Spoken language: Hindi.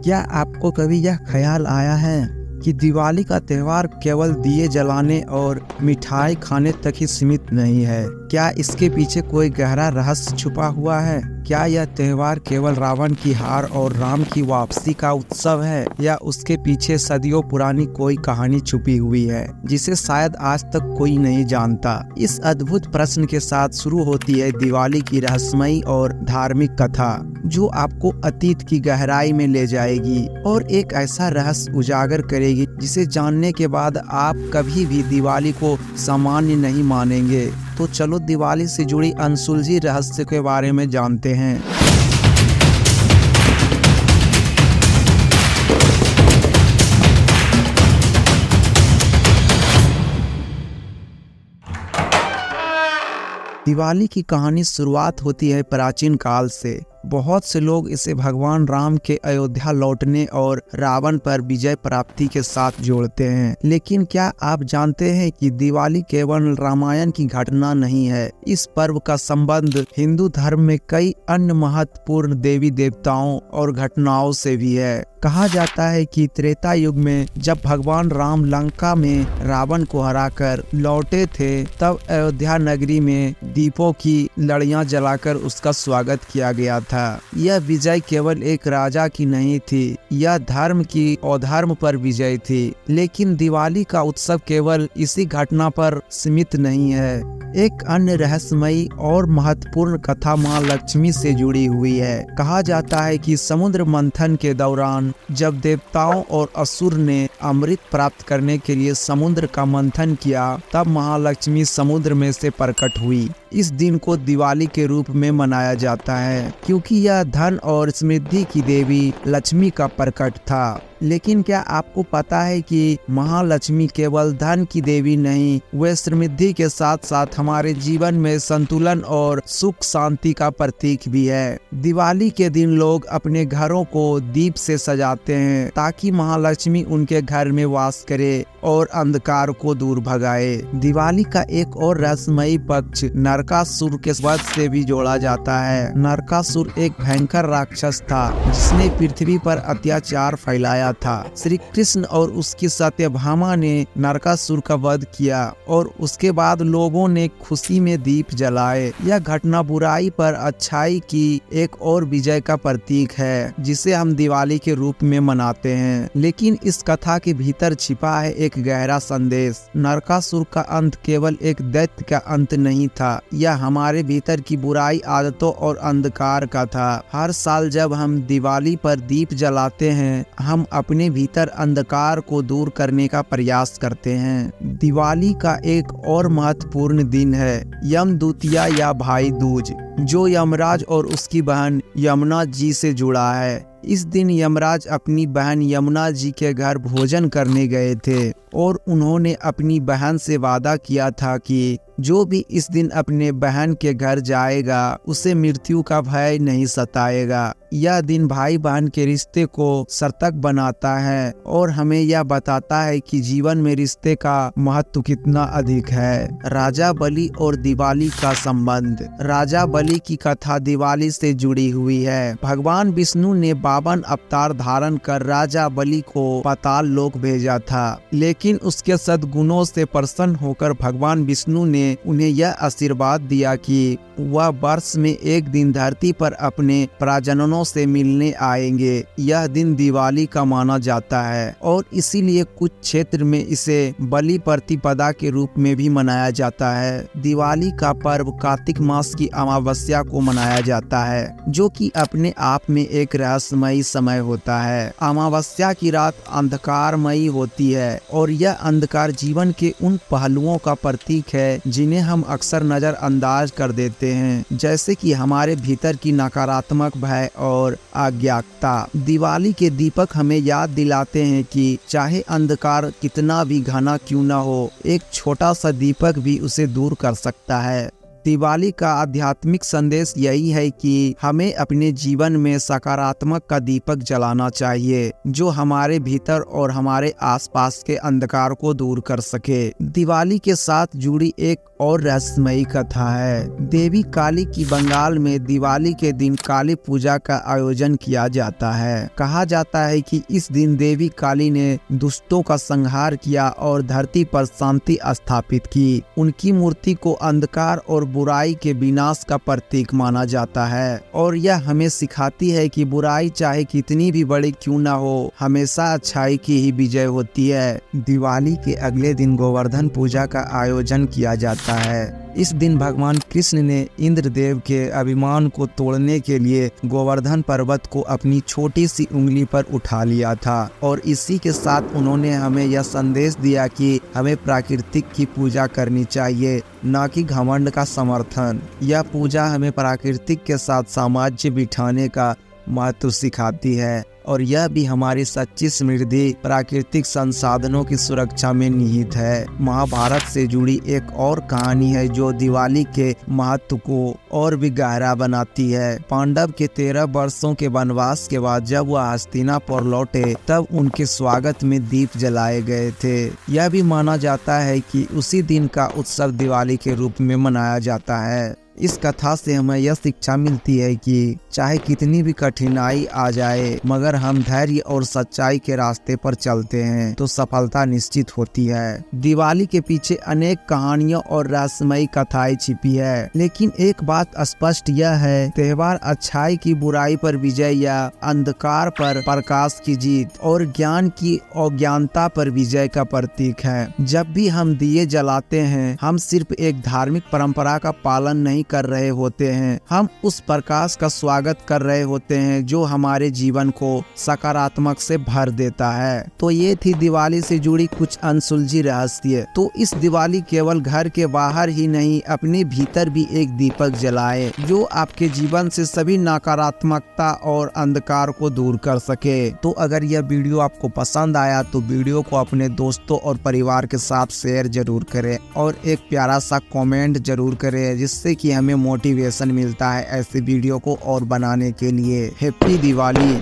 क्या आपको कभी यह ख्याल आया है कि दिवाली का त्यौहार केवल दिए जलाने और मिठाई खाने तक ही सीमित नहीं है? क्या इसके पीछे कोई गहरा रहस्य छुपा हुआ है? क्या यह त्यौहार केवल रावण की हार और राम की वापसी का उत्सव है, या उसके पीछे सदियों पुरानी कोई कहानी छुपी हुई है जिसे शायद आज तक कोई नहीं जानता? इस अद्भुत प्रश्न के साथ शुरू होती है दिवाली की रहस्यमयी और धार्मिक कथा, जो आपको अतीत की गहराई में ले जाएगी और एक ऐसा रहस्य उजागर करेगी जिसे जानने के बाद आप कभी भी दिवाली को सामान्य नहीं मानेंगे। तो चलो दिवाली से जुड़ी अनसुलझी रहस्य के बारे में जानते हैं। दिवाली की कहानी शुरुआत होती है प्राचीन काल से। बहुत से लोग इसे भगवान राम के अयोध्या लौटने और रावण पर विजय प्राप्ति के साथ जोड़ते हैं। लेकिन क्या आप जानते हैं कि दिवाली केवल रामायण की घटना नहीं है? इस पर्व का संबंध हिंदू धर्म में कई अन्य महत्वपूर्ण देवी देवताओं और घटनाओं से भी है। कहा जाता है कि त्रेता युग में जब भगवान राम लंका में रावण को हराकर लौटे थे, तब अयोध्या नगरी में दीपों की लड़ियां जलाकर उसका स्वागत किया गया था। यह विजय केवल एक राजा की नहीं थी, यह धर्म की अधर्म पर विजय थी। लेकिन दिवाली का उत्सव केवल इसी घटना पर सीमित नहीं है। एक अन्य रहस्यमयी और महत्वपूर्ण कथा मां लक्ष्मी से जुड़ी हुई है। कहा जाता है कि समुद्र मंथन के दौरान जब देवताओं और असुर ने अमृत प्राप्त करने के लिए समुद्र का मंथन किया, तब महालक्ष्मी समुद्र में से प्रकट हुई। इस दिन को दिवाली के रूप में मनाया जाता है क्योंकि यह धन और समृद्धि की देवी लक्ष्मी का प्रकट था। लेकिन क्या आपको पता है कि महालक्ष्मी केवल धन की देवी नहीं, वे समृद्धि के साथ साथ हमारे जीवन में संतुलन और सुख शांति का प्रतीक भी है। दिवाली के दिन लोग अपने घरों को दीप से सजाते हैं ताकि महालक्ष्मी उनके घर में वास करे और अंधकार को दूर भगाए। दिवाली का एक और रहस्यमयी पक्ष नरकासुर के वध से भी जोड़ा जाता है। नरकासुर एक भयंकर राक्षस था जिसने पृथ्वी पर अत्याचार फैलाया था। श्री कृष्ण और उसकी सत्यभामा ने नरकासुर का वध किया और उसके बाद लोगों ने खुशी में दीप जलाए। यह घटना बुराई पर अच्छाई की एक और विजय का प्रतीक है जिसे हम दिवाली के रूप में मनाते हैं। लेकिन इस कथा के भीतर छिपा है एक गहरा संदेश। नरकासुर का अंत केवल एक दैत्य का अंत नहीं था, यह हमारे भीतर की बुराई आदतों और अंधकार का था। हर साल जब हम दिवाली पर दीप जलाते हैं, हम अपने भीतर अंधकार को दूर करने का प्रयास करते हैं। दिवाली का एक और महत्वपूर्ण दिन है यम द्वितीया या भाई दूज, जो यमराज और उसकी बहन यमुना जी से जुड़ा है। इस दिन यमराज अपनी बहन यमुना जी के घर भोजन करने गए थे और उन्होंने अपनी बहन से वादा किया था कि जो भी इस दिन अपने बहन के घर जाएगा उसे मृत्यु का भय नहीं सताएगा। यह दिन भाई बहन के रिश्ते को सार्थक बनाता है और हमें यह बताता है कि जीवन में रिश्ते का महत्व कितना अधिक है। राजा बलि और दिवाली का संबंध। राजा बलि की कथा दिवाली से जुड़ी हुई है। भगवान विष्णु ने 52 अवतार धारण कर राजा बलि को पाताल लोक भेजा था, लेकिन उसके सद्गुणों से प्रसन्न होकर भगवान विष्णु ने उन्हें यह आशीर्वाद दिया कि वह वर्ष में एक दिन धरती पर अपने प्राजनों से मिलने आएंगे। यह दिन दिवाली का माना जाता है और इसीलिए कुछ क्षेत्र में इसे बलि प्रतिपदा के रूप में भी मनाया जाता है। दिवाली का पर्व कार्तिक मास की अमावस्या को मनाया जाता है, जो कि अपने आप में एक रहस्यमयी समय होता है। अमावस्या की रात अंधकारमयी होती है और यह अंधकार जीवन के उन पहलुओं का प्रतीक है जिन्हें हम अक्सर नजरअंदाज कर देते हैं, जैसे कि हमारे भीतर की नकारात्मक भय और अज्ञानता। दिवाली के दीपक हमें याद दिलाते हैं कि चाहे अंधकार कितना भी घना क्यों न हो, एक छोटा सा दीपक भी उसे दूर कर सकता है। दिवाली का आध्यात्मिक संदेश यही है कि हमें अपने जीवन में सकारात्मक का दीपक जलाना चाहिए, जो हमारे भीतर और हमारे आसपास के अंधकार को दूर कर सके। दिवाली के साथ जुड़ी एक और रहस्यमयी कथा है। देवी काली की बंगाल में दिवाली के दिन काली पूजा का आयोजन किया जाता है। कहा जाता है कि इस दिन देवी काली ने दुष्टों का संहार किया और धरती पर शांति स्थापित की। उनकी मूर्ति को अंधकार और बुराई के विनाश का प्रतीक माना जाता है और यह हमें सिखाती है कि बुराई चाहे कितनी भी बड़ी क्यों ना हो, हमेशा अच्छाई की ही विजय होती है। दिवाली के अगले दिन गोवर्धन पूजा का आयोजन किया जाता है। इस दिन भगवान कृष्ण ने इंद्रदेव के अभिमान को तोड़ने के लिए गोवर्धन पर्वत को अपनी छोटी सी उंगली पर उठा लिया था और इसी के साथ उन्होंने हमें यह संदेश दिया कि हमें प्राकृतिक की पूजा करनी चाहिए, न कि घमंड का समर्थन। यह पूजा हमें प्राकृतिक के साथ सामंजस्य बिठाने का महत्व सिखाती है और यह भी हमारी सच्ची समृद्धि प्राकृतिक संसाधनों की सुरक्षा में निहित है। महाभारत से जुड़ी एक और कहानी है जो दिवाली के महत्व को और भी गहरा बनाती है। पांडव के 13 वर्षों के वनवास के बाद जब वह हस्तिनापुर लौटे तब उनके स्वागत में दीप जलाए गए थे। यह भी माना जाता है कि उसी दिन का उत्सव दिवाली के रूप में मनाया जाता है। इस कथा से हमें यह शिक्षा मिलती है कि चाहे कितनी भी कठिनाई आ जाए, मगर हम धैर्य और सच्चाई के रास्ते पर चलते हैं तो सफलता निश्चित होती है। दिवाली के पीछे अनेक कहानियों और रहस्यमयी कथाएं छिपी है, लेकिन एक बात स्पष्ट यह है, त्योहार अच्छाई की बुराई पर विजय या अंधकार पर प्रकाश की जीत और ज्ञान की अज्ञानता पर विजय का प्रतीक है। जब भी हम दिए जलाते हैं, हम सिर्फ एक धार्मिक परंपरा का पालन नहीं कर रहे होते हैं, हम उस प्रकाश का स्वागत कर रहे होते हैं जो हमारे जीवन को सकारात्मक से भर देता है। तो ये थी दिवाली से जुड़ी कुछ अनसुलझी रहस्य। तो इस दिवाली केवल घर के बाहर ही नहीं, अपने भीतर भी एक दीपक जलाए जो आपके जीवन से सभी नकारात्मकता और अंधकार को दूर कर सके। तो अगर यह वीडियो आपको पसंद आया तो वीडियो को अपने दोस्तों और परिवार के साथ शेयर जरूर करें और एक प्यारा सा कमेंट जरूर करें, जिससे कि हमें मोटिवेशन मिलता है ऐसे वीडियो को और बनाने के लिए। हैप्पी दिवाली।